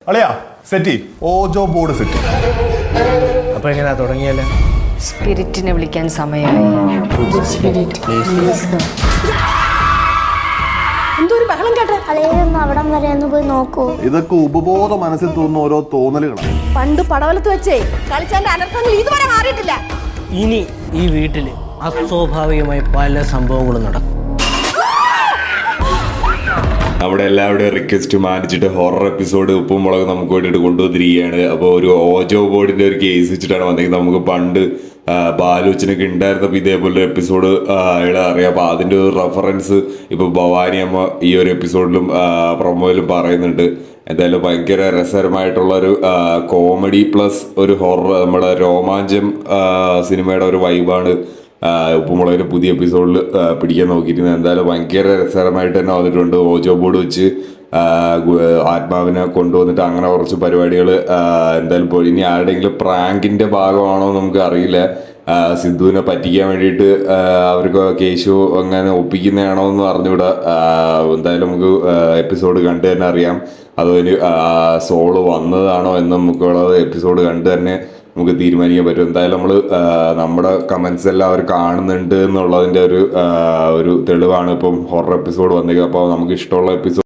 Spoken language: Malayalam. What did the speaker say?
അളിയാ സെറ്റി ഓജോ ബോർഡ് സെറ്റി. അപ്പൊ എങ്ങനെയാ തുടങ്ങിയല്ലേ? സ്പിരിറ്റിനെ വിളിക്കാൻ സമയമായി. എന്തോരു ബഹളം കേട്ടെ. അളയൊന്ന് അവിടം വരെ ഒന്ന് പോയി നോക്കൂ. ഇതൊക്കെ ഉപബോധ മനസ്സിൽ തോന്നുന്ന ഓരോ തോന്നലുകളാണ്. പണ്ട് പടവലത്ത് വെച്ചേ കളിച്ചാന്റെ അനർത്ഥങ്ങൾ ഇതുവരെ മാറിയിട്ടില്ല. ഇനി ഈ വീട്ടില് അസ്വാഭാവികമായ പല സംഭവങ്ങളും നടക്കും. നമ്മുടെ എല്ലാവരുടെയും റിക്വസ്റ്റ് മാനിച്ചിട്ട് ഹൊറർ എപ്പിസോഡ് ഉപ്പും മുളക് നമുക്ക് വേണ്ടിയിട്ട് കൊണ്ടുവന്നിരിക്കുകയാണ്. അപ്പോൾ ഒരു ഓജോ ബോർഡിന്റെ ഒരു കേസ് വെച്ചിട്ടാണ് വന്നെങ്കിൽ നമുക്ക് പണ്ട് ബാലുച്ചനൊക്കെ ഉണ്ടായിരുന്നപ്പോൾ ഇതേപോലെ എപ്പിസോഡ് അയാളെ അറിയാം. അപ്പോൾ അതിൻ്റെ ഒരു റെഫറൻസ് ഇപ്പോൾ ഭവാനി അമ്മ ഈ ഒരു എപ്പിസോഡിലും പ്രൊമോയിലും പറയുന്നുണ്ട്. എന്തായാലും ഭയങ്കര രസകരമായിട്ടുള്ളൊരു കോമഡി പ്ലസ് ഒരു ഹൊറർ, നമ്മുടെ രോമാഞ്ചം സിനിമയുടെ ഒരു വൈബാണ് ഉപ്പുമുളകിൻ്റെ പുതിയ എപ്പിസോഡിൽ പിടിക്കാൻ നോക്കിയിരുന്നത്. എന്തായാലും ഭയങ്കര രസകരമായിട്ട് തന്നെ വന്നിട്ടുണ്ട്. ഓജോ ബോർഡ് വെച്ച് ആത്മാവിനെ കൊണ്ടുവന്നിട്ട് അങ്ങനെ കുറച്ച് പരിപാടികൾ എന്തായാലും പോയി. ഇനി ആരുടെയെങ്കിലും പ്രാങ്കിൻ്റെ ഭാഗമാണോ നമുക്ക് അറിയില്ല. സിദ്ധുവിനെ പറ്റിക്കാൻ വേണ്ടിയിട്ട് അവർക്ക് കേശു അങ്ങനെ ഒപ്പിക്കുന്നതാണോ എന്ന് അറിഞ്ഞുകൂടാ. എന്തായാലും നമുക്ക് എപ്പിസോഡ് കണ്ടു തന്നെ അറിയാം. അതൊരു സോള് വന്നതാണോ എന്ന് നമുക്കുള്ളത് എപ്പിസോഡ് കണ്ട് തന്നെ നമുക്ക് തീരുമാനിക്കാൻ പറ്റും. എന്തായാലും നമ്മൾ നമ്മുടെ കമൻസ് എല്ലാം അവർ കാണുന്നുണ്ട് എന്നുള്ളതിൻ്റെ ഒരു തെളിവാണ് ഇപ്പം ഹൊറർ എപ്പിസോഡ് വന്നേക്കുക. അപ്പോൾ നമുക്ക് ഇഷ്ടമുള്ള എപ്പിസോഡ്